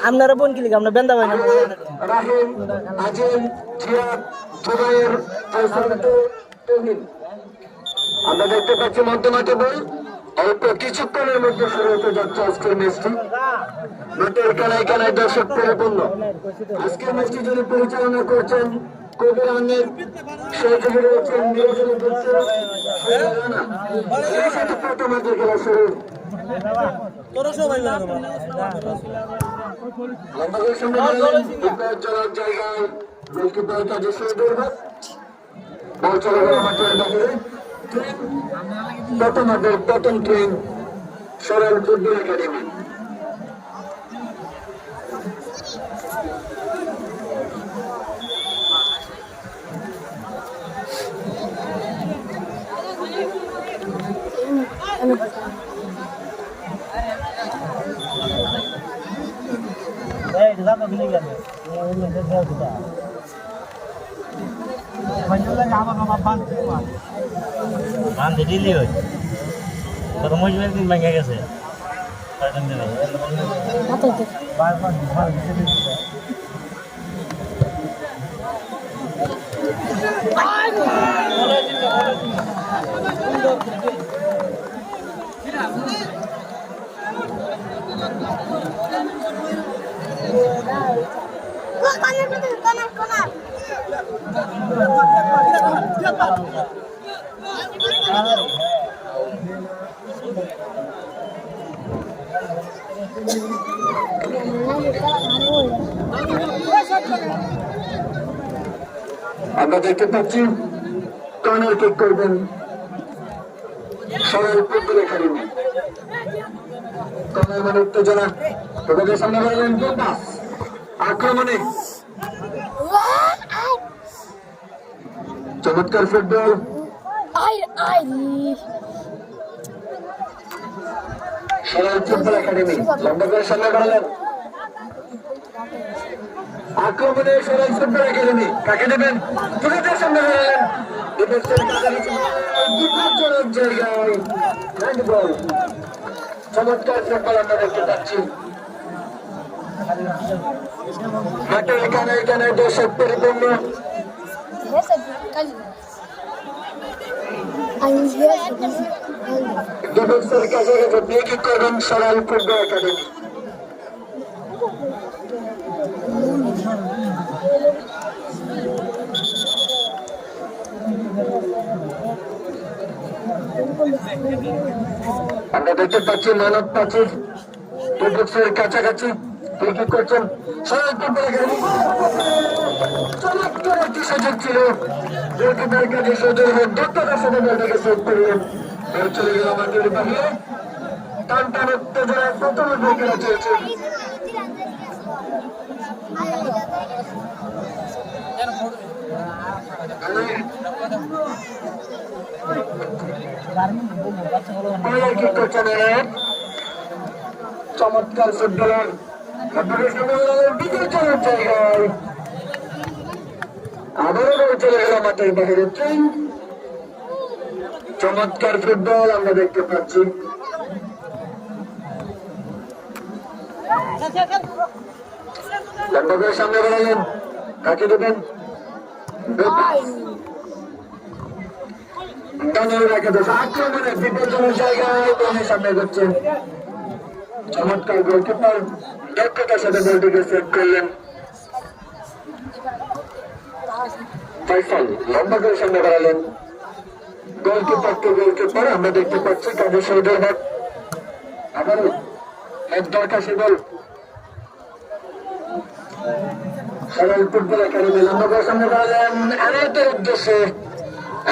আপনারা বোন কি লিখে আমরা বেন্দা ভাই রাহিম আজিম জিয়াদ জুবাইর আমরা দেখতে পাচ্ছি মধ্যমাঠে বল অল্প কিছুক্ষণের মধ্যে শুরু হতে যাচ্ছে আজকের ম্যাচটি। মাঠের কানায় কানায় দর্শক পরিপূর্ণ। আজকের ম্যাচটি যিনি পরিচালনা করছেন কবির আহমেদ, সহযোগী রয়েছেন নিরঞ্জন গুপ্ত, রানা। সেই সাথে প্রথমার্ধের খেলা শুরু। জায়গায় গোলকিপার কাজে শহীদুল হক বল চলে গেল মাঠের বাহিরে। প্রথমার্ধের প্রথম ট্রেন সরল ফুটবল একাডেমি। দিলি ওই তোর মজুর একদিন ভেঙে গেছে আমরা দেখতে পাচ্ছি কর্নার কিক করবেন সরল ফুটবল একাডেমি। কর্নার মানে উত্তেজনা, তোদের সামনে বললেন পাস আক্রমণে চমৎকার ফুটবল। সরল ফুটবল একাডেমি লম্বা করে সামনে বাড়ালেন আক্রমণে সরল ফুটবল একাডেমি। কাকে দেবেন? তোদের সামনে বাড়ালেন বিপজ্জনক জায়গায় হ্যান্ডবল। চমৎকার ফুটবল আমরা দেখতে পাচ্ছি। মাঠের কানায় কানায় দর্শক পরিপূর্ণ। ডিফেন্সের কাছে আপনি কি করবেন? সরল ফুটবল একাডেমি। আমরা দেখতে পাচ্ছি মানব প্রাচীর ডিফেন্সের কাছাকাছি কি করছেন? সরল ফুটবল একাডেমি। চমৎকার একটি সুযোগ ছিল, গোলকিপার কাজে সুযোগ দক্ষতার সাথে বলটাকে সেভ করলেন। চলে গেল মাঠের বাহিরে। টান টান উত্তেজনায় প্রথম খেলা চলছে। চমৎকার ফুটবলার বিপজ্জনক জায়গায় আবারও চলে গেল মাঠের বাহিরে। চমৎকার ফুটবল আমরা দেখতে পাচ্ছি। সামনে বেড়ালেন, কাকে দেবেন? আক্রমণের বিপজ্জনক জায়গায় সামনে করছেন। চমৎকার গোলকিপার দক্ষতার সাথে বলটিকে সেভ করলেন। ফয়সাল লম্বা করে সামনে বাড়ালেন। গোলকিপার টু গোলকিপার আমরা দেখতে পাচ্ছি কাজে শহীদুল হক। আবারও এক দরকাশি বল। সরল ফুটবল একাডেমি লম্বা করে সামনে বাড়ালেন এনায়েতের উদ্দেশ্যে।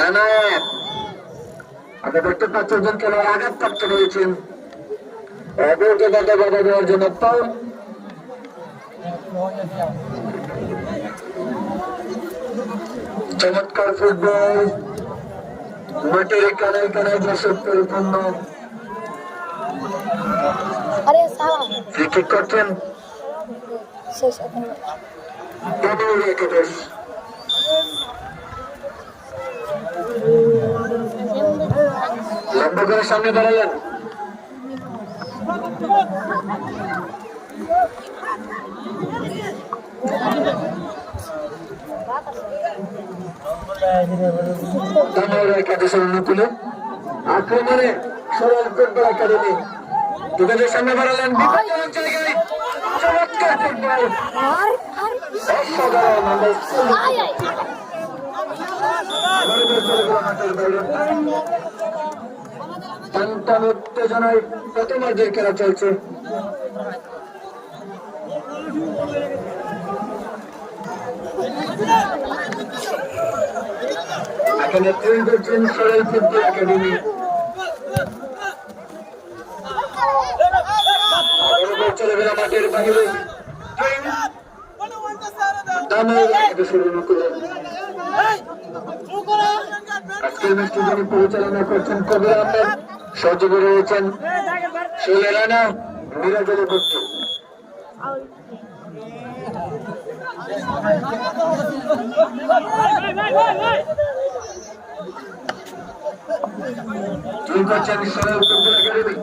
এনায়েত আমরা দেখতে পাচ্ছি একজন খেলোয়াড় আঘাতপ্রাপ্ত রয়েছেন। বাধা দেওয়ার জন্য পাল। চমৎকার ফুটবল মাঠের কানায় কানায় দর্শক পরিপূর্ণ। ফ্রি করছেন একাদশ। লম্বা করে সামনে বাড়ালেন। অনুকূলে আক্রমণে সরল ফুটবল একাডেমি দুজনের সামনে বাড়ালেন। বিপজ্জনক জায়গায় চমৎকার ফুটবল, অসাধারণ। টান উত্তেজনায় প্রথমার্ধের খেলা চলছে। এখানে ট্রেন করছেন সরল ফুটবল একাডেমি। চলে গেল মাঠের বাইরে, আজকের ম্যাচটি যিনি পরিচালনা করছেন কবির আহমেদ, সহযোগী রয়েছেন শৈলে রানা, মিরাজুল ভুট্টু। করছেন সরল ফুটবল একাডেমি।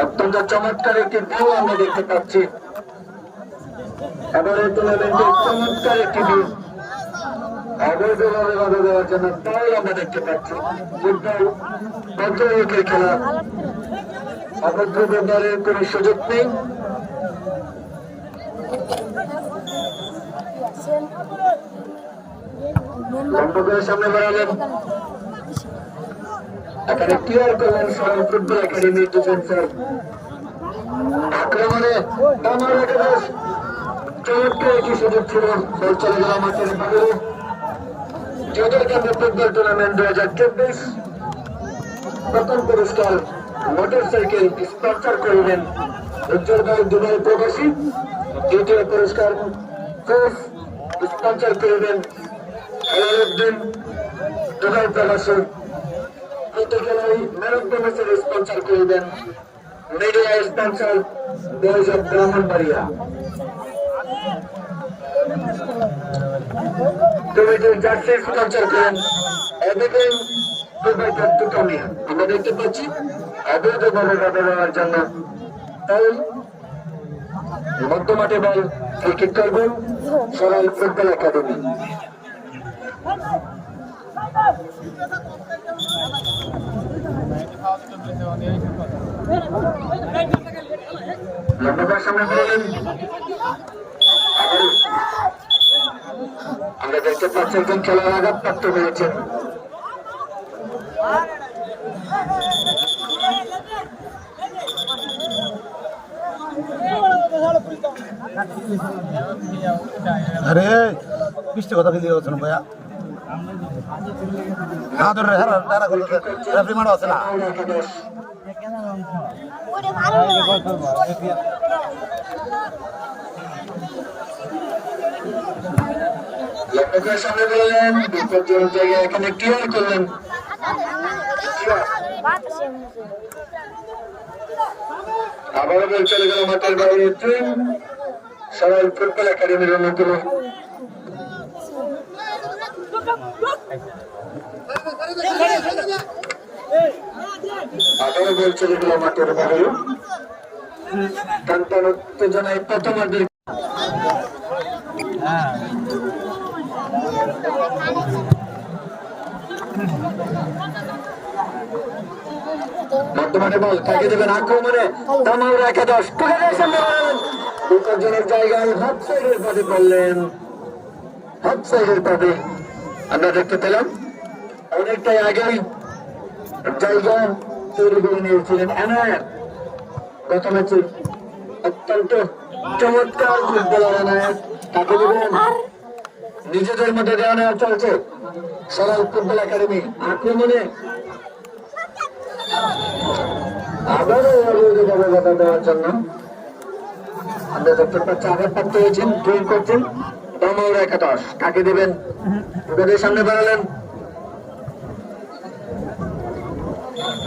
অত্যন্ত চমৎকার একটি ভিউ আমরা দেখতে পাচ্ছি। এবারে টুর্নামেন্টের চমৎকার একটি ভিউ, অবৈধভাবে বাধা দেওয়ার জন্য তাই আমরা দেখতে পাচ্ছি। ফুটবল ভদ্রলোকের খেলা, অভদ্র ব্যবহারের কোন সুযোগ নেই। লম্বা করে সামনে বাড়ালেন, এখানে ক্লিয়ার করলেন সরল ফুটবল একাডেমির দুজন স্যার। আক্রমণে চমৎকার একটি সুযোগ ছিল, বল চলে গেল মাঠের বাইরে। জাতীয় ক্যাম্পে ফুটবল টুর্নামেন্ট 2024 প্রথম পুরস্কার মোটর সাইকেল স্পন্সর করবেন উজ্জ্বল ভাই দুবাই প্রবাসী। দ্বিতীয় পুরস্কার কোচ স্পন্সর করবেন হেলালুদ্দিন দুবাই প্রবাসী। প্রত্যেকেই ম্যান অফ দ্য ম্যাচের স্পন্সর করবেন media sponsor boys of Brahmanbaria. কমিটির জার্সি স্পন্সর করেন এভিডেন দুবাই টুকামিয়া। আমরা দেখতে পাচ্ছি অবৈধভাবে বাধা দেওয়ার জন্য, তাই মধ্যমাঠে বল ক্রিকেট করবেন সরল ফুটবল একাডেমি। আমরা দেখতে পাচ্ছি একজন খেলার আঘাতপ্রাপ্ত হয়েছেন। আরে বৃষ্টি কথা ফিরে যাচ্ছে না ভাইয়া, না ধরে তারা করলো রেফারি মারা আছে না। সামনে বললেন বিপজ্জনক জায়গায় এখানে ক্লিয়ার করলেন। আবারও বল চলে গেল মাঠের বাইরে। সরল ফুটবল একাডেমির অনুকূলে আবারও বল চলে গেল মাঠের বাইরে। টান উত্তেজনায় প্রথমার্ধের বর্তমানে বল কাকে দেবেন আক্রমণে তামাউরা একাদশ বিপজ্জনক জায়গায় হাফ সাইডের পথে করলেন। হাফ সাইডের পথে আমরা দেখতে পেলাম অনেকটাই আগেই জায়গা তৈরি করে নিয়েছিলেন এনায়েত। গত ম্যাচে অত্যন্ত চমৎকার ফুটবলার এনায়েত, কাকে দেবেন নিজেদের মধ্যে দেওয়া নেওয়া চলছে সরল ফুটবল একাডেমি। আক্রমণে আবারও অবৈধভাবে বাধা দেওয়ার জন্য আমরা দেখতে পাচ্ছি আঘাতপ্রাপ্ত হয়েছেন, ড্রিল করছেন তামাউরা একাদশ। কাকে দেবেন ওদের সামনে বাড়ালেন,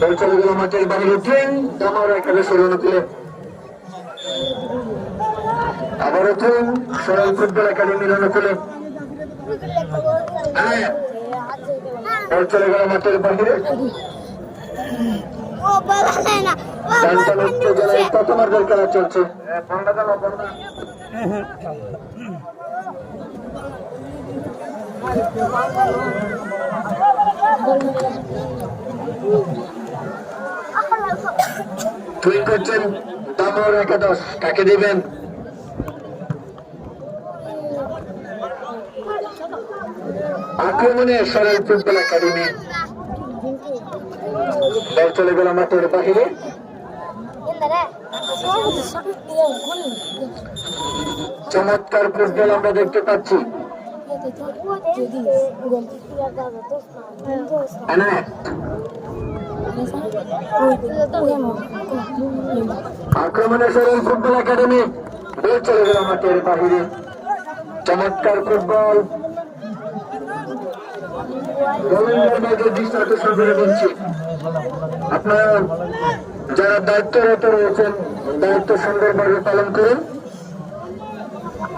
বল চলে গেল মাঠের বাইরে। ট্রেন তামাউরা একাদশের অনুকূলে আবারও ট্রেন সরল ফুটবল একাডেমির অনুকূলে। হ্যাঁ বল চলে গেল মাঠের বাহিরে সন্তান উত্তেজনায় প্রথমার্ধের খেলা চলছে তুই করছেন দামর একাদশ কাকে দিবেন আক্রমণে সরল ফুটবল একাডেমি বল চলে গেল মাঠের বাহিরে চমৎকার ফুটবল আমরা দেখতে পাচ্ছি আক্রমণে সরল ফুটবল একাডেমি বল চলে গেল মাঠের বাহিরে চমৎকার ফুটবল আপনারা যারা দায়িত্বরত রয়েছেন দায়িত্ব সুন্দরভাবে পালন করুন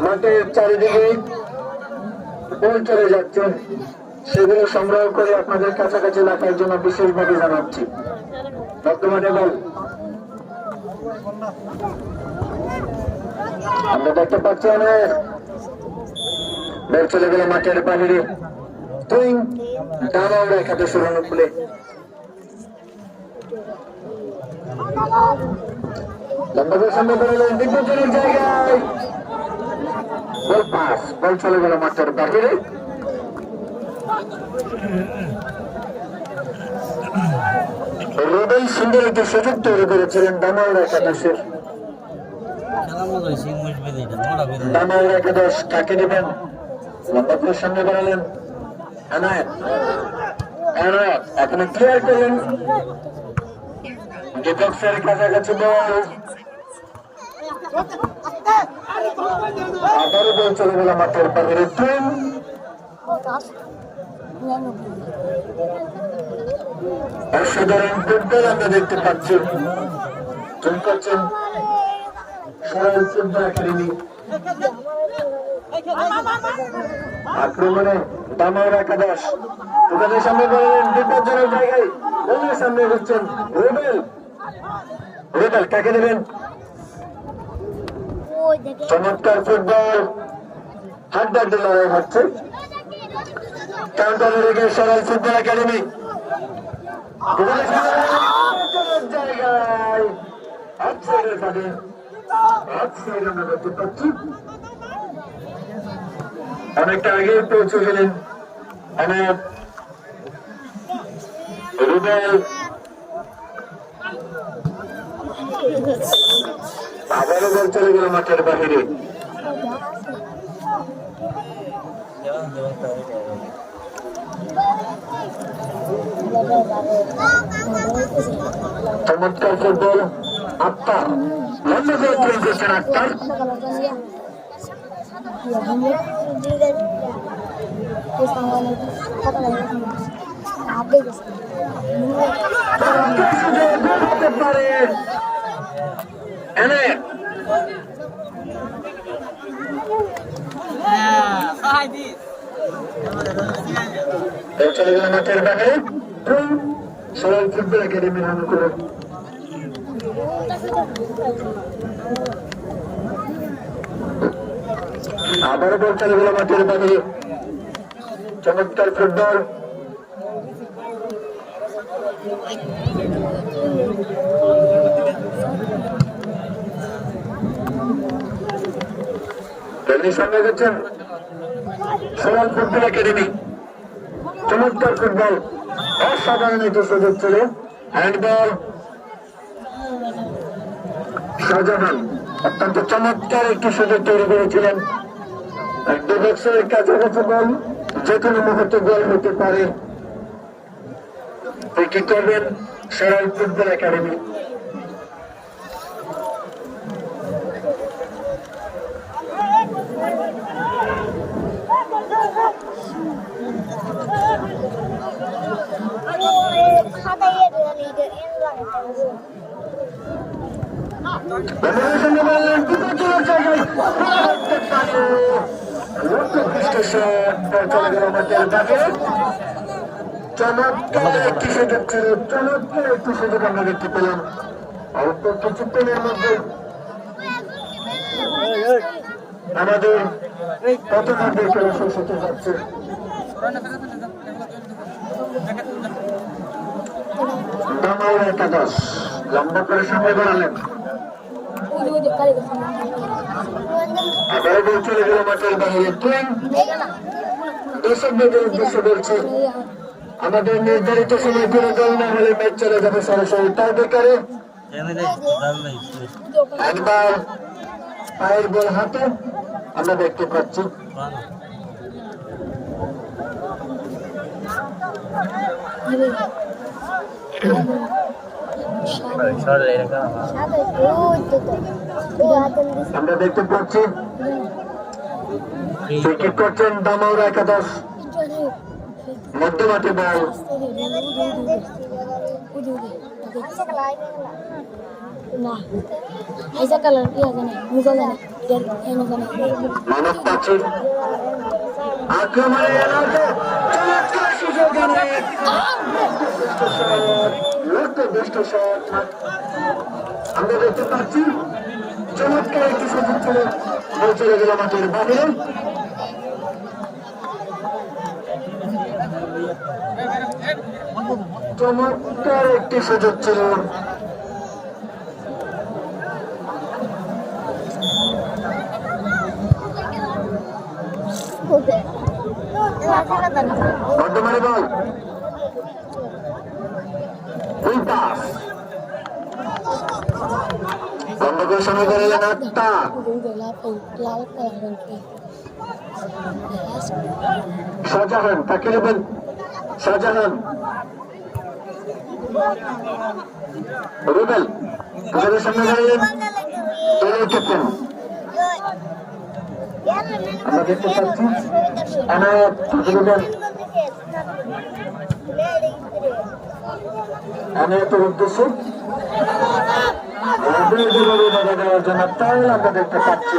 মাঠের চারিদিকে বল চলে যাচ্ছেন সেগুলো সংগ্রহ করে আপনাদের কাছাকাছি রাখার জন্য বিশেষভাবে জানাচ্ছি বর্তমানে বল আমরা দেখতে পাচ্ছি অনেক বল চলে গেল মাঠের বাহিরে তুই দাঁড়াও একাদশের অনুকূলে লম্বা সামনে বেরোলেন বিপজ্জনক জায়গায় বল পাস বল চলে গেল মাঠের বাহিরে রুবেল সুন্দর একটি সুযোগ তৈরি করেছিলেন দামাউড়া একাদশের দামাউড়া একাদশ কাকে দেবেন লম্বা সামনে বেরোলেন আপনি ক্লিয়ার করলেন ডিফেন্সের কাছাকাছি বল আবারও বল চলে গেল মাঠের বাহিরে অসাধারণ ফুটবল আমরা দেখতে পাচ্ছি তুমি করছেন সরল ফুটবল একাডেমি আক্রমণে দামাউড়া একাদশ তোমাদের সামনে বললেন বিপজ্জনক জায়গায় বলের সামনে হচ্ছেন রুবেল রুবেল কাকে দেবেন চমৎকার ফুটবল হাড্ডাহাড্ডি লড়াই হচ্ছে কাউন্টারে রেখে সরল ফুটবল একাডেমি জায়গায় অফসাইডের কাজে অফসাইড আমরা দেখতে পাচ্ছি অনেকটা আগে পৌঁছে গেলেন রুবেল আবারও বল চলে গেল মাঠের বাহিরে চমৎকার ফুটবল আক্তার লম্বা করে ট্রেন করছেন আক্তার হতে পারে চলে গেল মাঠের বাইরে সরল ফুটবল একাডেমি নাম করে আবারও বল চলে গেল মাঠের বাইরে চমৎকার ফুটবল সামনে গেছেন সরল ফুটবল একাডেমি চমৎকার ফুটবল অসাধারণ একটি সুযোগ ছিল হ্যান্ডবল শাহজাহান অত্যন্ত চমৎকার একটি সুযোগ তৈরি করেছিলেন ডিফেন্সের কাছাকাছি বল যে কোনো মুহূর্তে গোল হতে পারে কি করবেন সরল ফুটবল একাডেমি শট চলে গেল মাঠের বাইরে। চমৎকার একটি সুযোগ ছিল, চমৎকার একটি সুযোগ আমরা দেখতে পেলাম অল্প কিছুক্ষণের মধ্যে। আমাদের প্রথমার্ধের খেলা শেষ হতে যাচ্ছে। দামাল একাদশ লম্বা করে সামনে বাড়ালেন, আবার বল চলে গেল মাঠের বাইরে। দর্শকদের উদ্দেশ্যে বলছি, আমাদের নির্ধারিত সময় কোনো দল না হলে ম্যাচ চলে যাবে সরাসরি টাই ব্রেকারে। একবার পায়ের বল হাতে আমরা দেখতে পাচ্ছি। আমরা দেখতে পাচ্ছি উইকেট করছেন দামাউরা একাদশ। মধ্যমাঠে বল, মানব পাচ্ছি আক্রমণে চমৎকার সুযোগ, আমরা দেখতে পাচ্ছি চমৎকার একটি সুযোগ ছিল, বল চলে গেল মাঠের বাইরে। চমৎকার একটি সুযোগ ছিল, বর্তমানে বল বন্ধ করে সময় করে এলেন আটটা। শাহজাহান তাকে নেবেন, শাহজাহান রুবেল তাদের সামনে দাঁড়িয়ে দলের ক্যাপ্টেন। আমরা দেখতে পাচ্ছি এনায়েত তাকে নেবেন, এনায়েতের উদ্দেশ্যে দেওয়ার জন্য তাই আমরা দেখতে পাচ্ছি।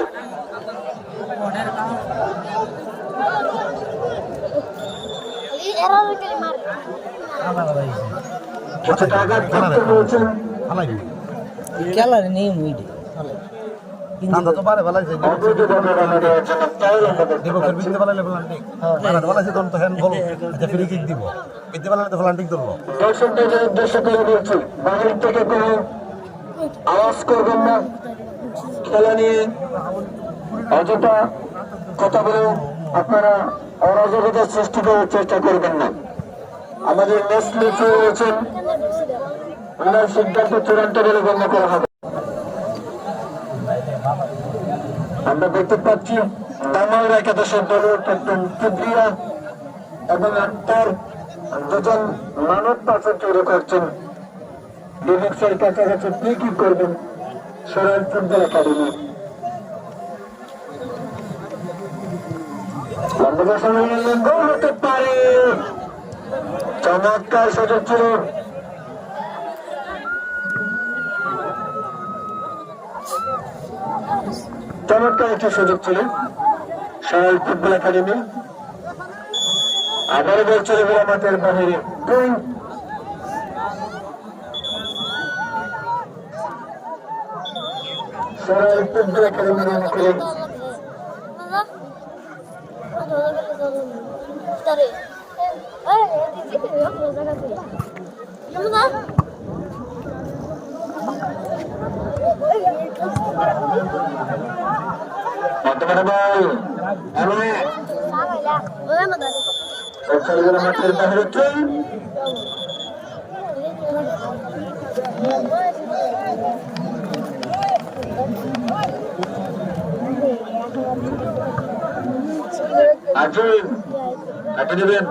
দর্শকদের উদ্দেশ্য করে বলছি, বাহির থেকে কোনো আওয়াজ করবেন না, খেলা নিয়ে অযথা কথা বলে আপনারা অরাজকতার সৃষ্টি করার চেষ্টা করবেন না। আমাদের ম্যাচ রেফারি রয়েছেন, ওনার সিদ্ধান্ত চূড়ান্ত বলে গণ্য করা হবে। আমরা দেখতে পাচ্ছি দামাউরা একাদশের দলের ক্যাপ্টেন কিবরিয়া এবং আক্তার দুজন মানব পাশে তৈরি করছেন। ডিফেন্সের কাছাকাছি কি কি করবেন সরাইল ফুটবল একাডেমি। গোল হতে পারে, চমৎকার সুযোগ ছিল, চমৎকার একটা সুযোগ ছিল সরাইল ফুটবল একাডেমি। আবারও বল চলে গেল মাঠের বাহিরে। সরাইল ফুটবল একাডেমি নামে করে বর্তমানে বল মাঠের বাহিরে আজিম কাটে দেবেন।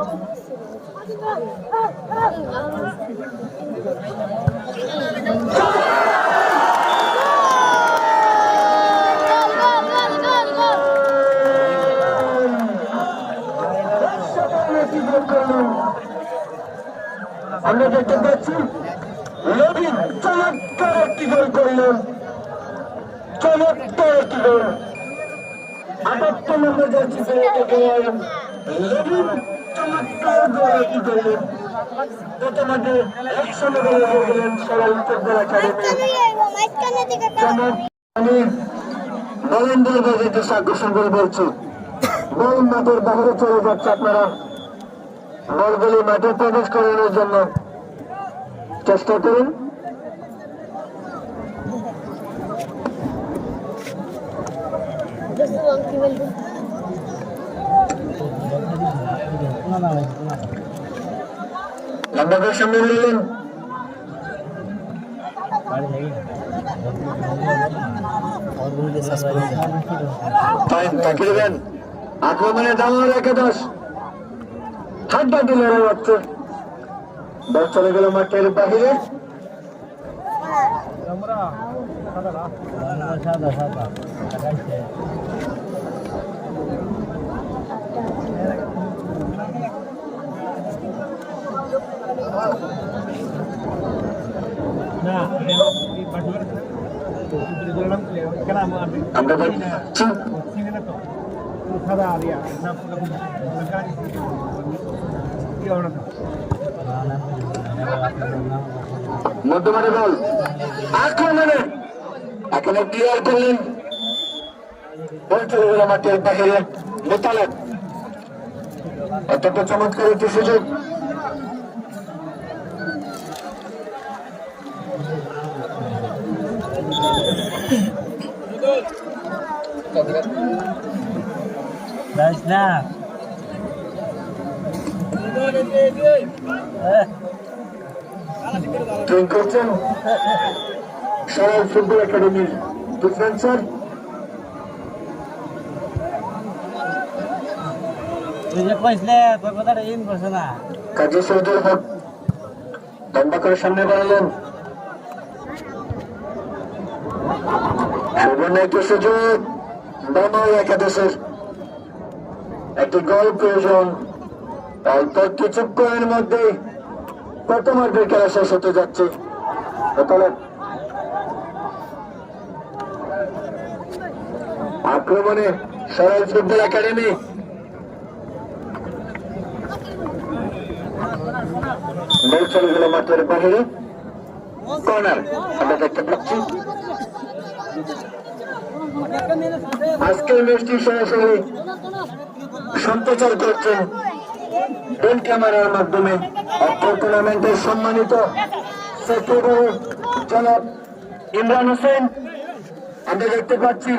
আমরা দেখতে পাচ্ছি নবীন চমৎকার একটি গোল করলেন, চমৎকার একটি গোল। 78 নম্বর জার্সি পরে খেলোয়াড় লেভিন চমৎকার গোলটি করলেন। প্রথমে 100 গোলে গেলেন সরল ফুটবল একাডেমি। আমি নরেন্দ্র বাজারকে আকর্ষণ করে বলছি, বল মাঠের বাইরে চলে যাচ্ছে। আপনারা বলগুলি মাঠে প্রবেশ করানোর জন্য চেষ্টা করুন। লম্বা সামনে নিলেন আক্রমণে দামার একাদশ হাড্ডাহাড্ডি লড়াই হচ্ছে। বল চলে গেল মাঠের বাহিরে। আমরা মধ্যমাঠে বল আক্রমণে এখানে ক্লিয়ার করলেন। বল চলে গেল মাঠের বাহিরে। মোতালেব অত্যন্ত চমৎকার একটি সুযোগ। করছেন সরল ফুটবল একাডেমির ডিফেন্সার কাজী সৌদুল হক লম্বা করে সামনে বাড়ালেন। সুবর্ণ একটি সুযোগ বাংলা একাদশের। একটি গোল প্রয়োজন। অল্প কিছুক্ষণের মধ্যে প্রথমার্ধের খেলা শেষ হতে যাচ্ছে। আক্রমণে সরল ফুটবল একাডেমি। বল চলে গেল মাঠের বাহিরে। কর্নার আমরা দেখতে পাচ্ছি। আজকের ম্যাচটি সরাসরি সম্প্রচার করছেন ড্রোন ক্যামেরার মাধ্যমে অত্র টুর্নামেন্টের সম্মানিত সেক্রেটারি জনাব ইমরান হোসেন। আমরা দেখতে পাচ্ছি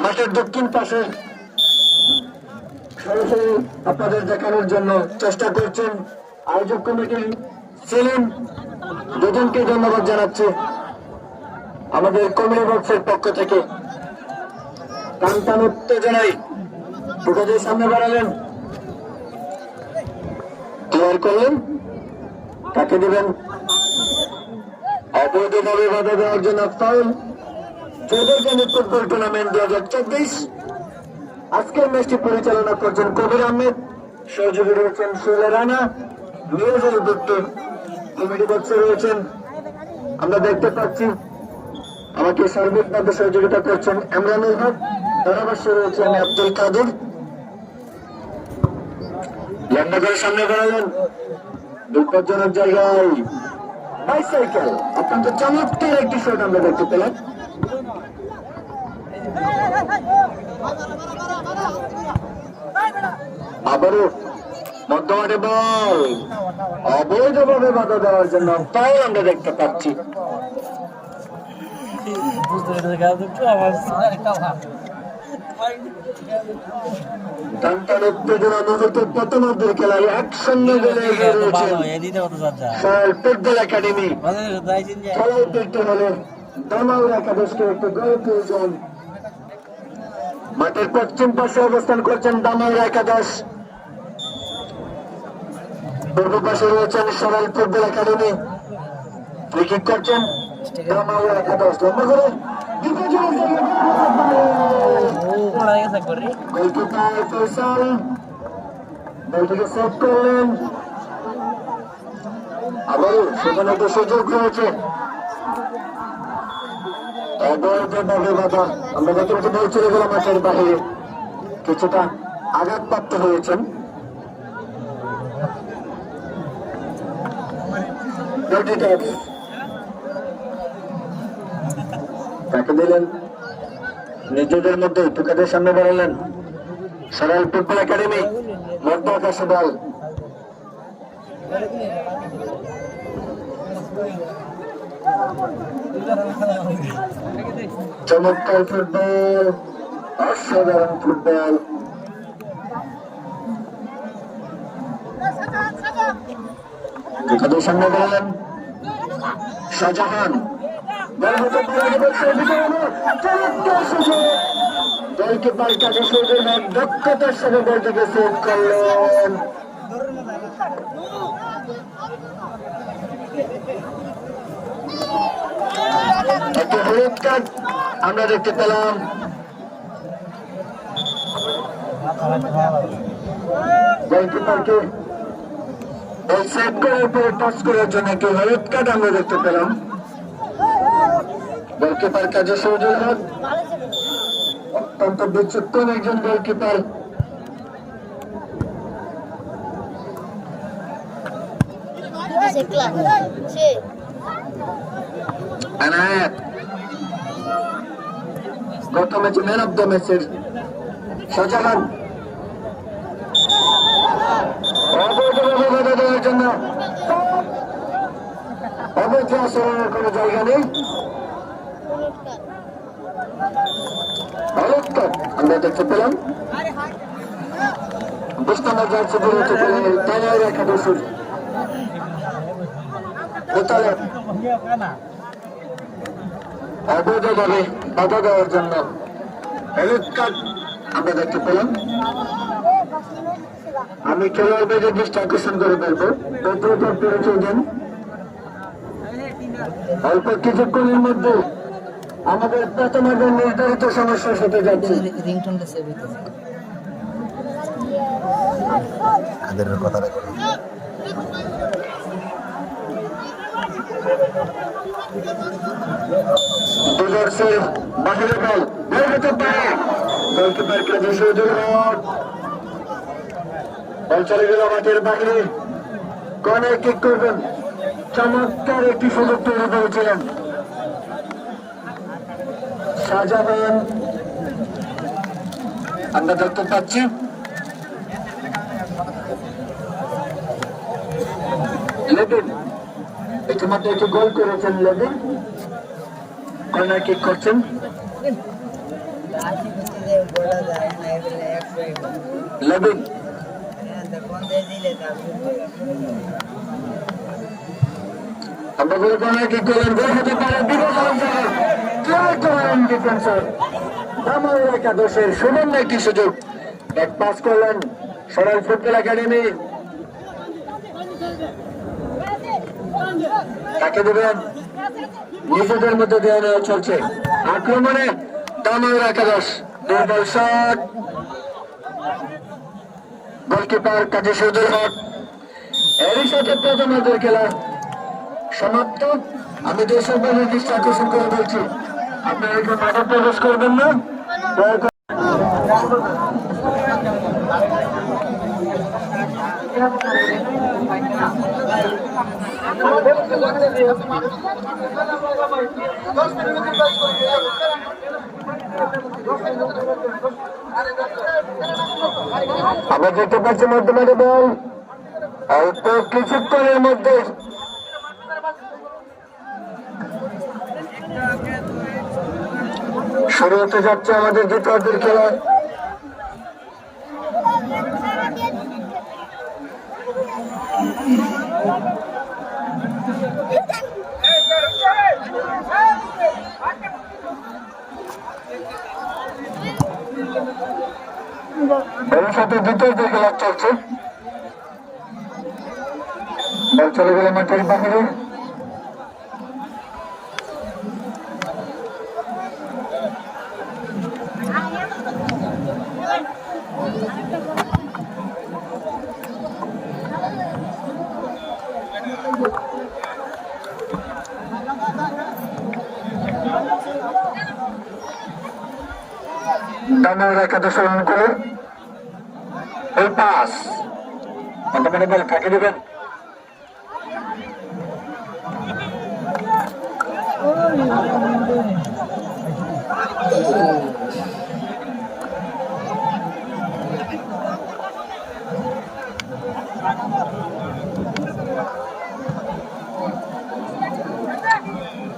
মাঠের দক্ষিণ পাশে সরাসরি আপনাদের দেখানোর জন্য চেষ্টা করছেন আয়োজক কমিটি ছিলেন। দুজনকে ধন্যবাদ জানাচ্ছি আমাদের কমিটি বক্সের পক্ষ থেকে। টান উত্তেজনায় ফুটবলের সামনে বাড়ালেন, ক্লিয়ার করলেন। কাকে দিবেন? অবৈধভাবে বাধা দেওয়ার জন্য ফাউল। চৌধুরী ফুটবল টুর্নামেন্ট 2024 আজকের ম্যাচটি পরিচালনা করছেন কবির আহমেদ, সহযোগী রয়েছেন শৈলা রানা, নিয়োজন দত্তর, কমিটি বক্সে রয়েছেন। আমরা দেখতে পাচ্ছি আমাকে সার্বিকভাবে সহযোগিতা করছেন ইমরানুল হক, ধারাভাষ্যে রয়েছেন আব্দুল কাদের। লম্বা করে সামনে বাড়ালেন, বিপজ্জনক জায়গায় বাইসাইকেল। অত্যন্ত চমৎকার একটি শট আমরা দেখতে পেলাম। আবারও মধ্যমাঠে বল অবৈধভাবে বাধা দেওয়ার জন্য তাও আমরা দেখতে পাচ্ছি। উত্তেজনা মুহূর্তে প্রথমার্ধের খেলায় 1-0 গোলে এগিয়ে রয়েছেন ফুটবল একাডেমি। খেলায় ফিরতে হলে দামাউর একাদশকে একটি গোল প্রয়োজন। মাঠের পশ্চিম পাশে অবস্থান করছেন দামাউর একাদশ, পূর্ব পাশে রয়েছেন সরল ফুটবল একাডেমি। ফ্রি কিক করছেন দামাউর একাদশ। লম্বা করে গোলকিপার ফয়সাল বলটিকে সেভ করলেন। আবারও সেখানে একটা সুযোগ রয়েছে। অবৈধভাবে বাধা আমরা দেখতে বল চলে গেল মাঠের বাহিরে। কিছুটা আঘাতপ্রাপ্ত হয়েছেন। তাকে দিলেন, নিজেদের মধ্যে টুকাদের সামনে বাড়ালেন। সরাইল ফুটবল একাডেমি মধ্য আকাশে বল। চমৎকার ফুটবল, অসাধারণ ফুটবল। টুকাদের সামনে বাড়ালেন শাহজাহান। গোলকিপার কাজী সৌদের দক্ষতার সাথে বলটিকে সেভ করলেন। একটি হলুদ কার্ড আমরা দেখতে পেলাম। গোলকিপারকে বল সেভ করার পরে টাচ করার জন্য একটি হলুদ কার্ড আমরা দেখতে পেলাম। গোলকিপার কাজী সৌদের হক অত্যন্ত বিচক্ষণ একজন গোলকিপার। গত ম্যাচে ম্যান অফ দ্য ম্যাচের শাহজাহান দেওয়ার জন্য অবৈধ আচরণের কোনো জায়গা নেই। আমরা দেখতে পেলাম 20 নম্বর জার্সি পরিণত করে টানায় রাখা দোষী অবৈধভাবে বাধা দেওয়ার জন্য হলুদ কার্ড আমরা দেখতে পেলাম। আমি খেলোয়াড়দের দৃষ্টি আকর্ষণ করে বলবো, পরিচয় দেন। অল্প কিছুক্ষণের মধ্যে আমাদের প্রথমার্ধের নির্ধারিত সমস্যার সাথে যাচ্ছে। কথা রাখো। বাহিরে বল বের হতে পারে। গোলকিপার কাজী সৌদুল হক, বল চলে গেল মাঠের বাহিরে। কর্নার কিক করবেন, চমৎকার একটি সুযোগ তৈরি করেছিলেন শাহজাহান। আমরা দেখতে পাচ্ছি লেবিন ইতিমধ্যে একটি গোল করেছেন। লেবিন কর্নার কিক করছেন। লেবিন আমাদের কর্নার কিক করলেন, গোল হতে পারে। ডিফেন্সার দামাল একাদশের সুবর্ণ একটি সুযোগ। ব্যাক পাস করলেন সরাইল ফুটবল একাডেমি। তাকে দেবেন, নিজেদের মধ্যে দেওয়া নেওয়া চলছে। আক্রমণে দামাল একাদশ, দুর্বল শট। গোলকিপার কাজী সৌদুল হক। এরই সাথে প্রথমার্ধের খেলা সমাপ্ত। আমি দেশবাসীর দৃষ্টি আকর্ষণ করে বলছি, আপনারা এখানে মাঠে প্রবেশ করবেন না। আমরা দেখতে পাচ্ছি মধ্যমাঠে বল অল্প কিছুক্ষণের মধ্যে শুরু হতে যাচ্ছে আমাদের দ্বিতীয়ার্ধের খেলা। এর সাথে দ্বিতীয়ার্ধের খেলা চলছে। বল চলে গেল মাঠের বাহিরে। দামাল একাদশ রান করে গোল পাস মধ্যমাঠে বল কাকে দেবেন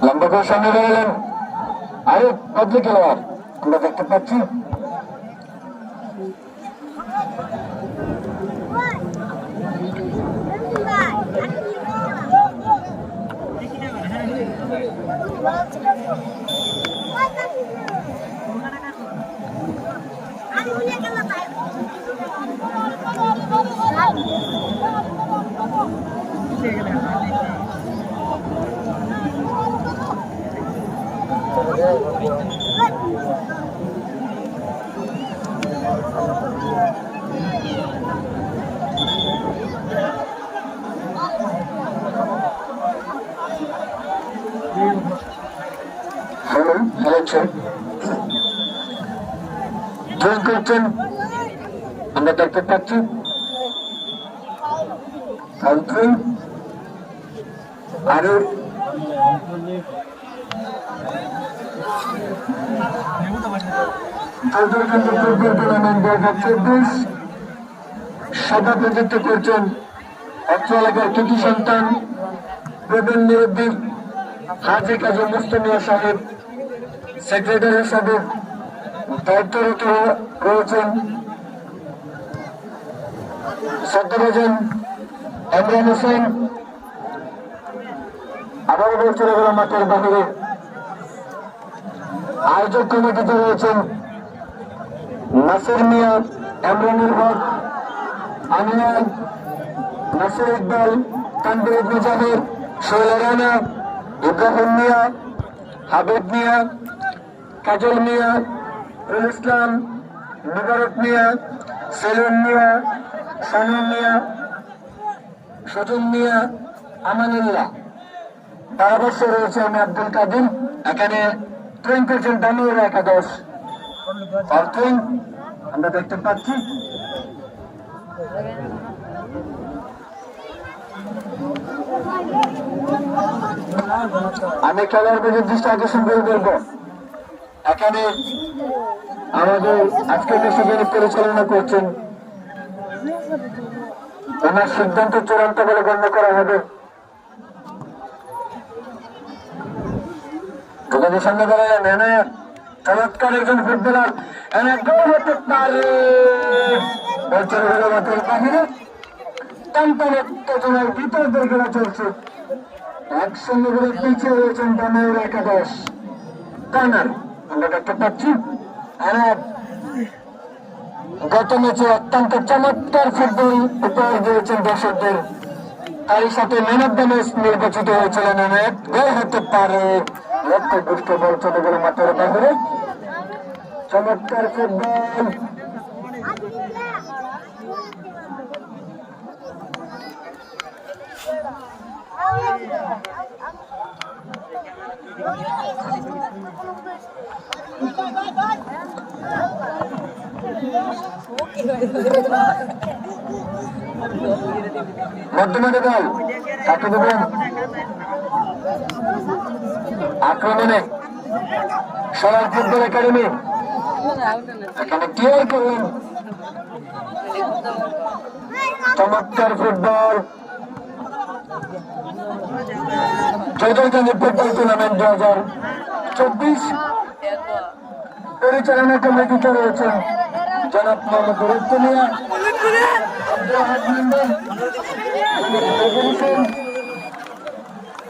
লম্বা করে সামনে গেলেন আরে বদলে খেলোয়াড় আমরা দেখতে পাচ্ছি করছেন আমরা দেখতে পাচ্ছি আরো টুর্নামেন্ট 2024 সভাপতিত্ব করছেন অত্র এলাকার কৃতি সন্তান প্রবীণ মুরব্বী হাজী কাজী মুস্তামিয়া সাহেব সেক্রেটারি হিসাবে দায়িত্বরত রয়েছেন শ্রদ্ধাভাজন ইমরান হোসেন। আবারও বলছিল মাঠের বাহিরে আয়োজক কমিটিতে রয়েছেন নাসির মিয়া, ইমরানুল হক, আমিয়ান, নাসির ইকবাল, তানভীর মুজাহির, শৈলা রানা, ইব্রাহিম মিয়া, হাবিব মিয়া, কাজল মিয়া, ইসলাম, মুবারক মিয়া, সেলিম মিয়া, সানু মিয়া, সজল মিয়া, আমানুল্লাহ। পরামর্শে রয়েছে আমি আব্দুল কাদিম। এখানে ট্রেন করছেন দামির একাদশ অর্থইন আমরা দেখতে পাচ্ছি। আমি খেলোয়াড়দের দৃষ্টি আকর্ষণ করে বলবো এখানে আমাদের আজকের বিশ্ববিদ্যালয় পরিচালনা করছেন ওনার সিদ্ধান্ত চূড়ান্ত বলে গণ্য করা হবে। তোদের সামনে দাঁড়ায় এনে চমৎকার একজন ফুটবলার এনে গোল হতে পারে মাঠের বাহিরে টানটান উত্তেজনার ভিতর দিয়ে খেলা চলছে। একসঙ্গে করে পিছিয়ে রয়েছেন দামের একাদশ কর্নার আমরা দেখতে পাচ্ছি। গত ম্যাচে অত্যন্ত চমৎকার ফুটবল উপহার দিয়েছেন দর্শকদের, তারই সাথে ম্যান অব দ্য ম্যাচ নির্বাচিত হয়েছিলেন। অনেক গোল হতে পারে লক্ষ্য দুষ্ট বল চলে গেল মাঠের বাহিরে। চমৎকার ফুটবল মধ্যমাঠে দল কাকে দেবেন আক্রমণে সরাল ফুটবল একাডেমি এখানে ক্লিয়ার করুন। চমৎকার ফুটবল চৌধুরীকান্দি ফুটবল টুর্নামেন্ট 2024 পরিচালনা কমিটিতে রয়েছেন জনাব মোহাম্মদ রুদ্দুনিয়া, আব্দুল আহাদ মেম্বার,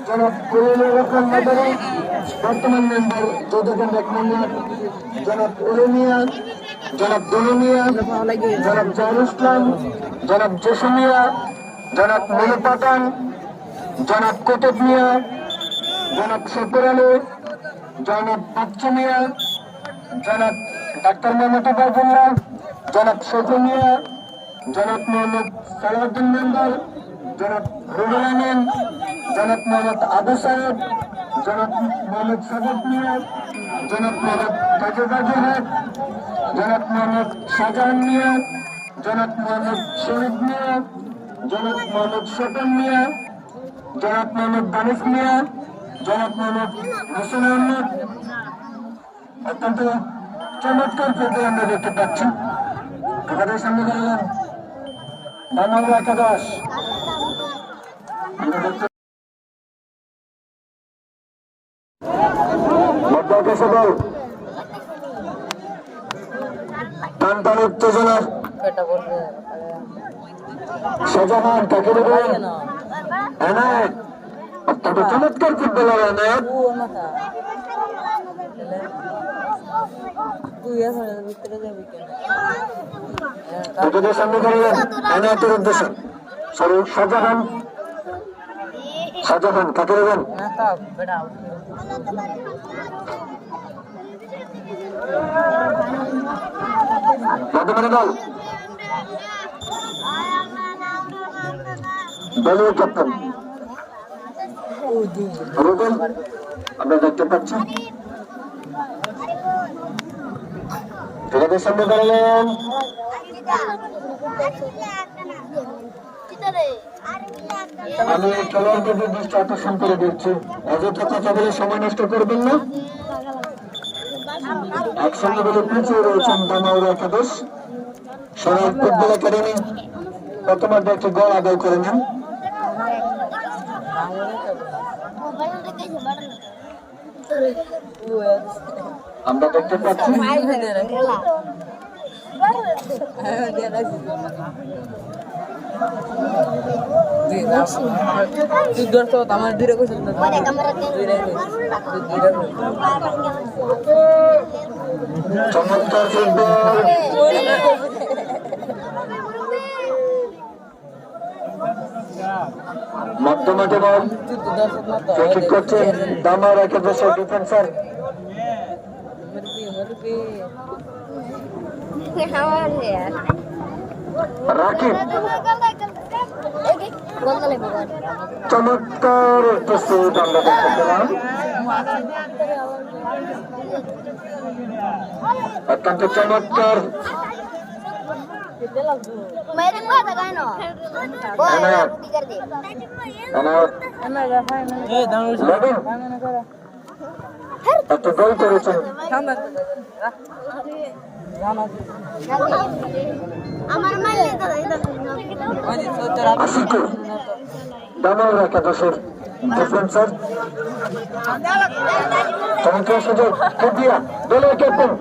জনাব কুলিনুর রহমান মাদারী, বর্তমান মেম্বার যৌথকান্ড 1 নম্বর জনাব উলুমিয়া, জনাব দুলুমিয়া, জনাব জাহুর ইসলাম, জনাব জসুমিয়া, জনাব মনু পাঠান, জনাব কুতুব মিয়া, জনাব শকুর আলী, জনাব বাচ্চু মিয়া, জনাব ডাক্তার মোহাম্মদ আবুল্লাহ, জনাব শফি মিয়া, জনাব মোহাম্মদ সালাউদ্দিন মেম্বার, জনাব রুহুল আমিন, জনাব মোহাম্মদ আবু সাহেব, জনাব মোহাম্মদ সাদেক মিয়া, জনাব মোহাম্মদ তাজুবাজু হক, জনাব মোহাম্মদ শাহজাহান মিয়া, জনাব মোহাম্মদ শহীদ মিয়া, জনাব মোহাম্মদ স্বপন মিয়া, জনাব মোহাম্মদ দানিশ মিয়া, জনাব মোহাম্মদ হোসেন আহমদ। অত্যন্ত চমৎকার ফুটবল আমরা দেখতে পাচ্ছি। আমাদের সামনে গেলেন দামাল একাদশ। টানটান উত্তেজনা শাহজাহান তাকে দেবেন এনায়েত। অত্যন্ত চমৎকার ফুটবলার এনায়েত। নিজেদের সামনে দাঁড়িয়ে এনায়েতের উদ্দেশ্যে সরি শাহজাহান। শাহজাহান কাকে দেবেন? বর্তমানে দল দলীয় ক্যাপ্টেন রুবেল আমরা দেখতে পাচ্ছি। নিজেদের সামনে দাঁড়ালেন আমি খেলোয়াড়দের দৃষ্টি আকর্ষণ করে দিচ্ছি, অযথা কথা বলে সময় নষ্ট করবেন না। একসঙ্গে বলে পিছিয়ে রয়েছেন দামাউর একাদশ। সরাইল ফুটবল একাডেমি প্রথমার্ধে একটি গোল আদায় করে নেন। আমরা দেখতে পাচ্ছি চমৎকার ফুটবল। মধ্যমাঠে বল ঠিক করছেন দামার একাদশের ডিফেন্সার রাকিব। চমৎকার একটা শুট আমরা দেখতে পেলাম। অত্যন্ত চমৎকার একটা গোল করেছেন। আশিকুর দামাল একাদশের ডিফেন্সার। চমৎকার সুযোগ কুপিয়া দলের ক্যাপ্টেন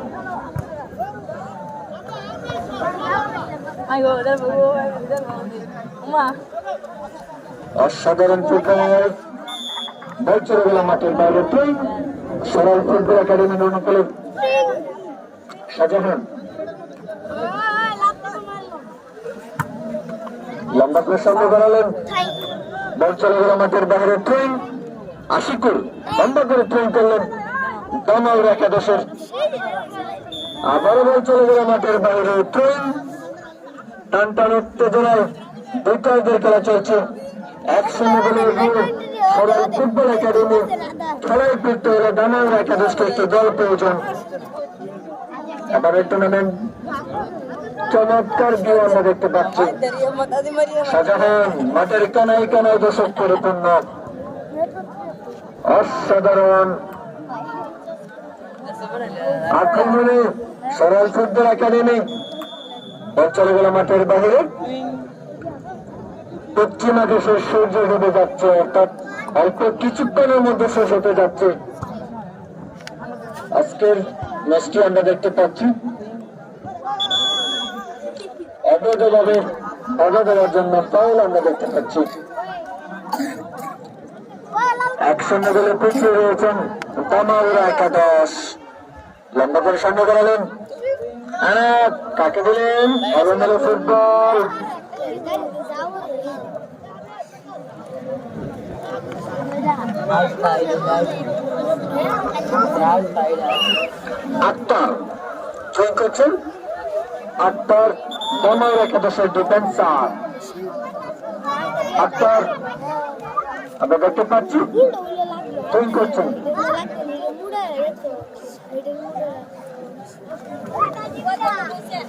অসাধারণ ফুটবল। বল চলে গেল মাঠের বাইরে। সরাইল ফুটবল একাডেমির অনুকূলে শাহজাহান লম্বা করে সামনে বাড়ালেন। বল চলে গেল মাঠের বাইরে। ট্রেন আশিকুর লম্বা করে ট্রেন করলেন দামাল একাদশের। আবারও বল চলে গেল মাঠের বাইরে। ট্রেন টান টান উত্তেজনায় দুইটাদের খেলা চলছে। একসঙ্গে বলে সরাইল ফুটবল একাডেমি খেলায় ফিরতে হলে দামাল একাদশকে একটি দল প্রয়োজন। এবারের টুর্নামেন্ট চমৎকার ভিউ আমরা দেখতে পাচ্ছি। শাহজাহান মাঠের কানায় কানায় দর্শক পরিপূর্ণ। অসাধারণ আক্রমণে সরাইল ফুটবল একাডেমি। বল চলে গেল মাঠের বাইরে। পশ্চিমা দেশের সূর্য ডুবে যাচ্ছে, অর্থাৎ অল্প কিছুক্ষণের মধ্যে শেষ হতে যাচ্ছে। আজকের ম্যাচটি আমরা দেখতে পাচ্ছি অবৈধভাবে বাধা দেওয়ার জন্য ফাউল আমরা দেখতে পাচ্ছি। একসঙ্গে বলে পিছিয়ে রয়েছেন দামাল একাদশ। লম্বা করে সামনে করালেন কাকে দিলেন এলোমেলো ফুটবল। আক্তার জয় করছেন। আক্তার দামাল একাদশের ডিফেন্সার। আক্তার আমরা দেখতে পাচ্ছি জয় করছেন।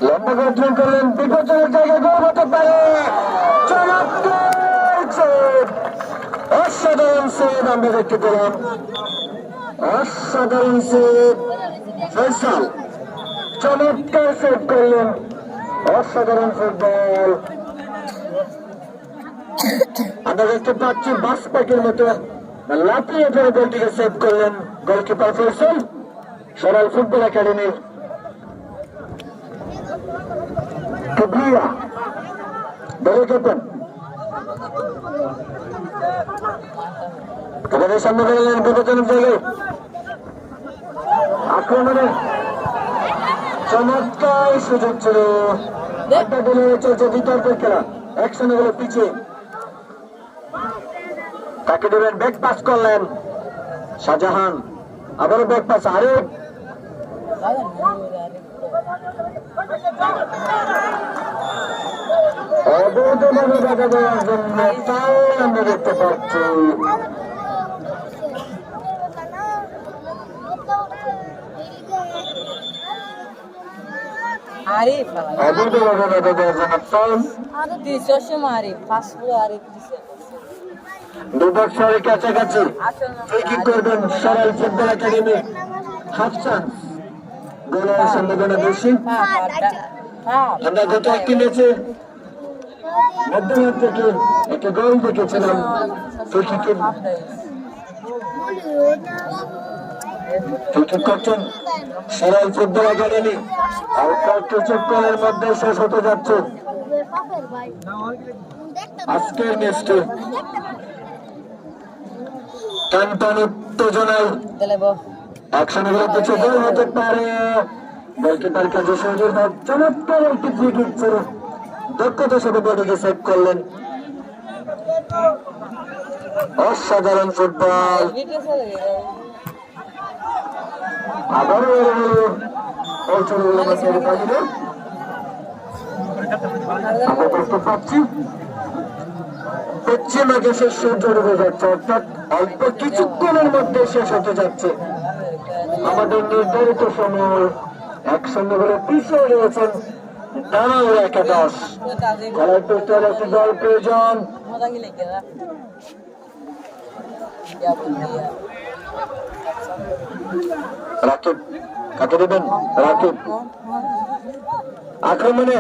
লম্বা গঠন করলেন, বিপজ্জনক জায়গায় গোল হতে পারে। চমৎকার সেভ, অসাধারণ সেভ আমরা দেখতে পেলাম, অসাধারণ সেভ। ফয়সাল চমৎকার সেভ করলেন, অসাধারণ ফুটবল। আমরা দেখতে পাচ্ছি বাস প্যাকের মতো লাফিয়ে পড়ে বলটিকে সেভ করলেন গোলকিপার ফয়সাল, সরাল ফুটবল একাডেমির। কিবরিয়া দলের ক্যাপ্টেন আমাদের সামনে গেলেন বিপজ্জনক জায়গায় আক্রমণে। চমৎকার সুযোগ ছিল, একটা দলে চলছে বিতর্কের খেলা, একসঙ্গে গেলে পিছিয়ে তাকে দেবেন, ব্যাক পাস করলেন শাহজাহান, আবারও ব্যাক পাস, আরে অবৈধভাবে বাধা দেওয়ার জন্য ফাউল আমরা দেখতে পাচ্ছি। Arif, অবৈধভাবে বাধা দেওয়ার জন্য ফাউল। দিছো Arif, পাঁচ ফুল Arif দিছে। দুবছরের কাছাকাছি ফ্রি কিক করবেন সরাল ফুটবল একাডেমি, হাফ চান্স, গোলের সম্ভাবনা বেশি। আমরা গত একটি ম্যাচে মধ্যমাঠ থেকে একটা গোল দেখেছিলাম ফ্রি কিকের, ফ্রি কিক করছেন সরাল ফুটবল একাডেমি, আর কিছুক্ষণের মধ্যে শেষ হতে যাচ্ছে আজকের ম্যাচটি। টানটান উত্তেজনায় একসঙ্গে গেলে পিছিয়ে গোল হতে পারে, গোলকিপার কাছে সহজের ভাব। চমৎকার একটি ফ্রি কিক ছিল, দক্ষতার সাথে বডিকে সেভ করলেন, অসাধারণ ফুটবল। আবারও আমরা দেখতে পাচ্ছি পশ্চিমা দেশের সূর্য ডুবে যাচ্ছে, অর্থাৎ অল্প কিছুক্ষণের মধ্যে শেষ হতে যাচ্ছে আমাদের নির্ধারিত সময়। একসঙ্গে বলে পিছিয়ে রয়েছেন দানাউর একাদশ, খেলার পেছনে একটি দল প্রয়োজন। রাকিব কাকে দেবেন, রাকিব আক্রমণে,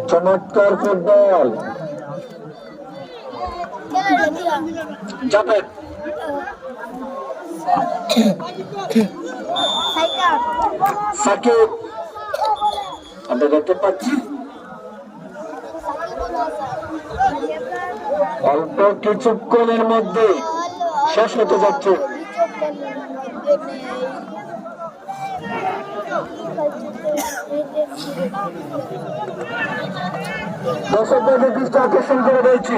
চমৎকার ফুটবল। জাপেদ সাকিব আমরা দেখতে পাচ্ছি অল্প কিছুক্ষণের মধ্যে শেষ হতে যাচ্ছে। দর্শকদের দৃষ্টি আকর্ষণ করে রয়েছে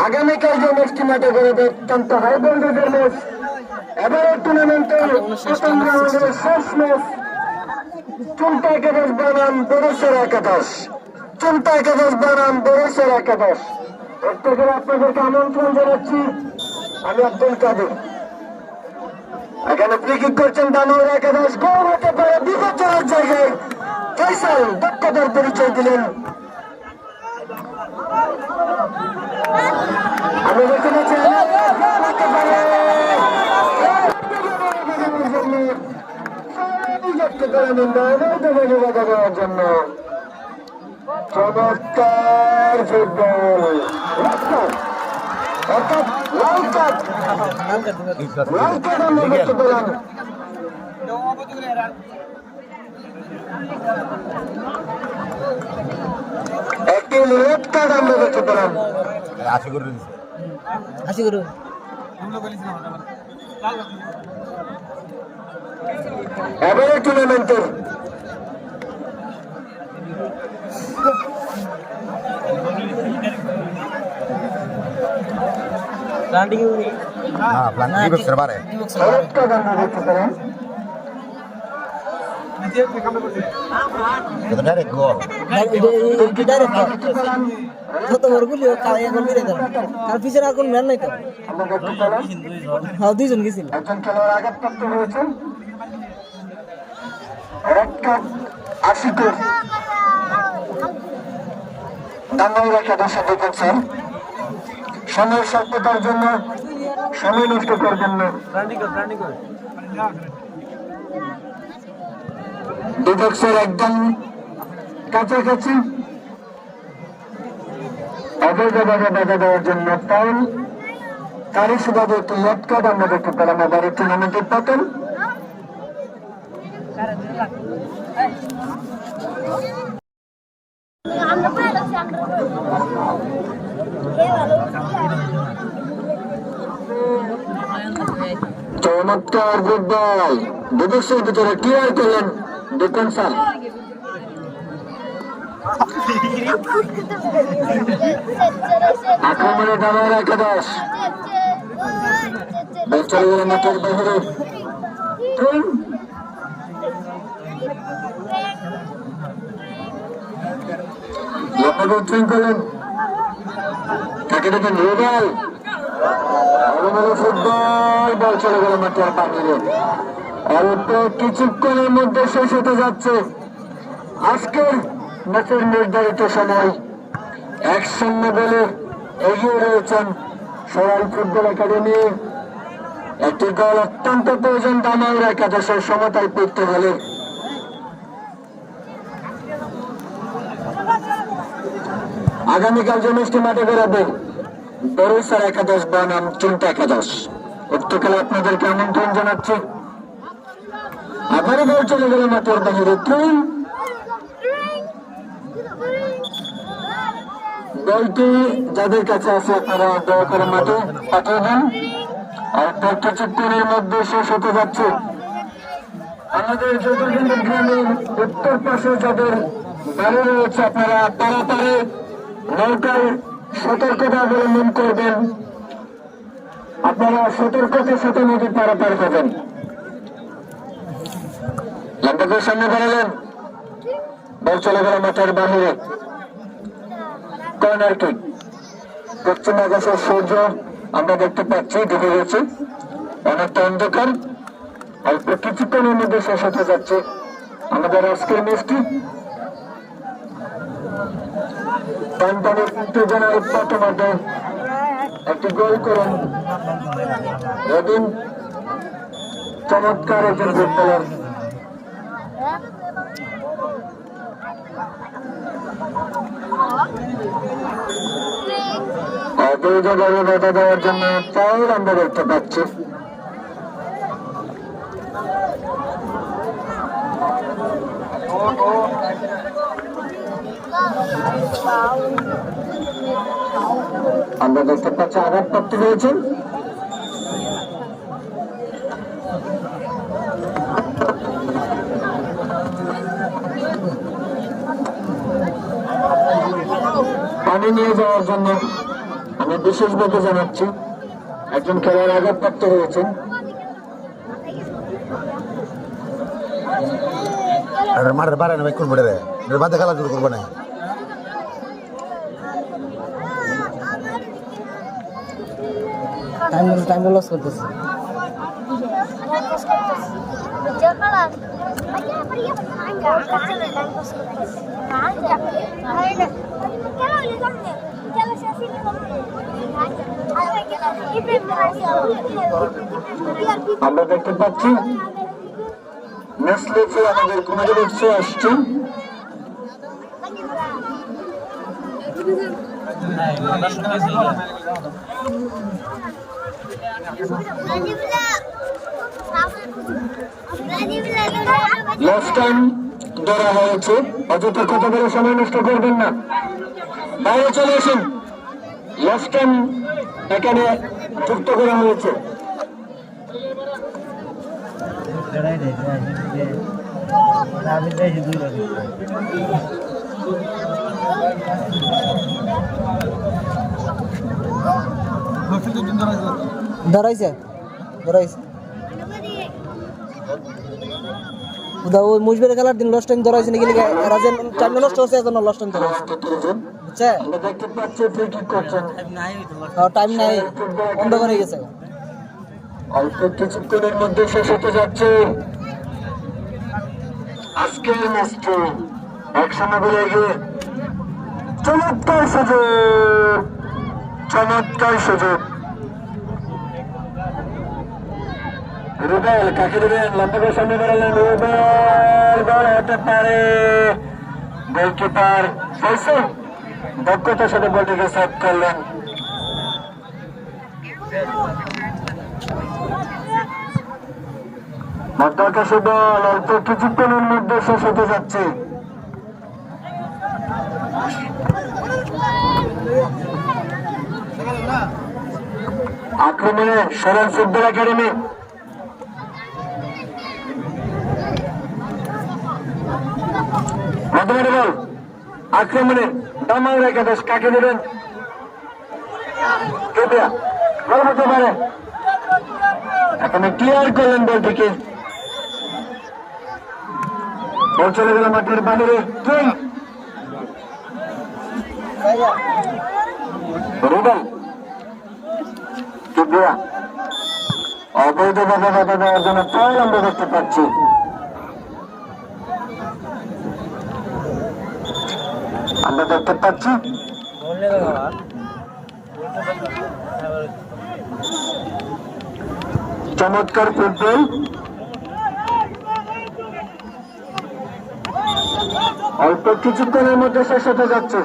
আগামীকাল যে ম্যাচটি মাঠে গড়াবে, অত্যন্ত হাই ভোল্টেজের ম্যাচ, এবারের টুর্নামেন্টের প্রথম রাউন্ডের শেষ ম্যাচ। চুনটা একাদশ বনাম বরিশাল একাদশ, চুনটা একাদশ বনাম বরিশাল একাদশ। প্রত্যেকের আপনাদেরকে আমন্ত্রণ জানাচ্ছি, আমি আব্দুল কাদের। এখানে ফ্রি কিক করছেন দানাউর একাদশ, গোল হতে পারে বিপজ্জনক জায়গায়। ফয়সাল দক্ষতার পরিচয় দিলেন। আমি দেখতে পাচ্ছি জন্য চমৎকার ফুটবল, অর্থাৎ লাল কার্ড, লাল কার্ড আমরা দেখতে পেলাম। একটি রেড কার্ড আমরা দেখতে পেলাম। এবারে টুর্নামেন্টের রেড কার্ড আমরা দেখতে পেলাম। পিছনে আর কোন ম্যান নাই তো, দুইজন গেছিল। একজন খেলোয়াড় আঘাতপ্রাপ্ত হয়েছেন, রেড কার্ড আশিকুর টাঙ্গাইল একাদশ ডিফেন্সার। সময়ের স্বল্পতার জন্য সময় নষ্ট করবেন না। ডিফেন্সের একদম কাছাকাছি অবৈধভাবে বাধা দেওয়ার জন্য ফাউল। তারই সুবাদে একটি রেড কার্ড আমরা দেখতে পেলাম আবার এই টুর্নামেন্টের পতন। চমৎকার ফুটবল ডিফেন্সের ভিতরে ক্লিয়ার করলেন ডিফেন্সার। আক্রমণে দাঁড়ায় একাদশ চলে গেলেন মাঠের বাহিরে। করলেন তাকে দেখেন রুবেল ফুটবল বল চলে গেল মাঠের বাহিরে। অল্প কিছুক্ষণের মধ্যে শেষ হতে যাচ্ছে আজকের ম্যাচের নির্ধারিত সময়। 1-0 বলে এগিয়ে রয়েছেন সরাইল ফুটবল একাডেমি। একটি গোল অত্যন্ত প্রয়োজন টাঙ্গাইল একাদশের সমতায় ফিরতে হলে। আগামীকাল যে ম্যাচটি মাঠে বেরোবে বরুসার একাদশ বনাম চিন্তা একাদশ। উক্ত খেলা আপনাদেরকে আমন্ত্রণ জানাচ্ছি। আবারও বল চলে গেল মাঠের বাহিরে। বলটি যাদের কাছে আছে আপনারা দয়া করে মাঠে পাঠিয়ে দেন। অল্প কিছুক্ষণের মধ্যে শেষ হতে যাচ্ছে। আমাদের যদুকেন্দ্র গ্রামের উত্তর পাশে যাদের বাড়ি রয়েছে আপনারা পারাপারে নৌকায় সতর্কতা অবলম্বন করবেন। আপনারা সতর্কতার সাথে নদী পারাপার হবেন। লম্বাকের সামনে বাড়ালেন বল চলে গেল মাঠের বাহিরে। Corner kick. পশ্চিম আকাশের সূর্য আমরা দেখতে পাচ্ছি ডুবে গেছে, অনেকটা অন্ধকার। অল্প কিছুক্ষণের মধ্যে শেষ হতে যাচ্ছে আমাদের আজকের ম্যাচটি। পানপানির উত্তেজনার মধ্যে একটি গোল করেন রবিন, চমৎকার একজন ফুটবলার। অবৈধভাবে বাধা দেওয়ার জন্য ফাউল আমরা দেখতে পাচ্ছি। আমরা দেখতে পাচ্ছি আঘাতপ্রাপ্ত হয়েছেন। পানি নিয়ে যাওয়ার জন্য আমি বিশেষভাবে জানাচ্ছি একজন খেলোয়াড় আঘাতপ্রাপ্ত হয়েছেন। মাঠের বাড়ে না ভাই করবো রে, বাদে খেলা শুরু করবো না। টাইম লস করতেছে। আমরা দেখতে পাচ্ছি নেসলেফে আমাদের কমেডি বক্সে আসছে। লাস্ট টাইম ধরা হয়েছে, অযথা কথা বলে সময় নষ্ট করবেন না, বাইরে চলে আসুন। লাস্ট টাইম এখানে যুক্ত করা হয়েছে। ধরাইছে ধরাইছে ওই মুজবের খেলার দিন লস টাইম ধরাইছে নাকি এরা যে টাইম নষ্ট হচ্ছে এজন্য লস টাইম ধরাইছে, বুঝছে? টাইম নাই, বন্ধ করে গেছে। অল্প কিছুক্ষণের মধ্যে শেষ হতে যাচ্ছে আজকের ম্যাচটি একসঙ্গে বলে গিয়ে চমৎকার সুযোগ, চমৎকার সুযোগ। রুবেল কাকে দেবেন? লম্বা সামনে বেড়ালেন রুবেল, বল হতে পারে। গোলকিপার ফয়সাল দক্ষতার সাথে বলটিকে সেভ করলেন। মধ্যাকাশে বল অল্প কিছুক্ষণের মধ্যে শেষ হতে যাচ্ছে। আক্রমণে সরল ফুটবল একাডেমি। মধ্যমাঠে বল আক্রমণে দামাল একাদশ কাকে দেবেন? কেবিয়া বল হতে পারে। এখানে ক্লিয়ার করলেন বলটিকে, বল চলে গেল মাঠের বাইরে। রুবেল কেবিয়া অবৈধভাবে বাধা দেওয়ার জন্য প্রায় আমরা দেখতে পাচ্ছি। আমরা দেখতে পাচ্ছি চমৎকার ফুটবল। অল্প কিছুক্ষণের মধ্যে শেষ হতে যাচ্ছে।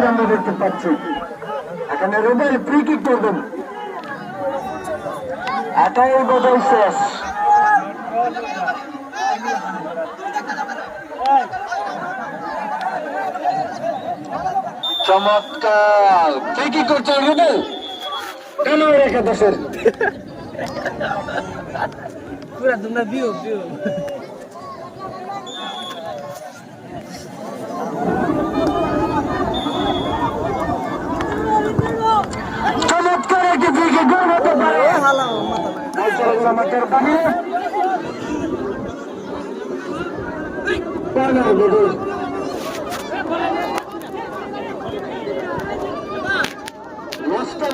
আমরা দেখতে পাচ্ছি এখানে রুবেল ফ্রি কিক করবেন। এটাই বোধহয় শেষ। চমৎকার ফ্রি কিক করছেন রুবেল, কেন একাদশের পুরা তোমরা বিও বিও চমৎকার একটি ফ্রি কিক গোল হতে পারে। মাঠের বাইরে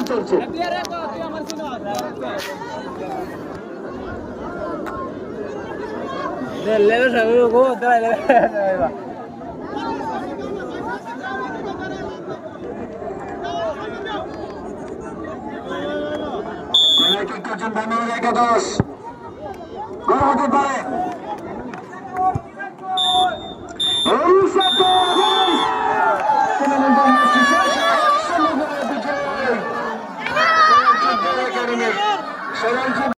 চলছে। একাদশ গোল হতে পারে। সরল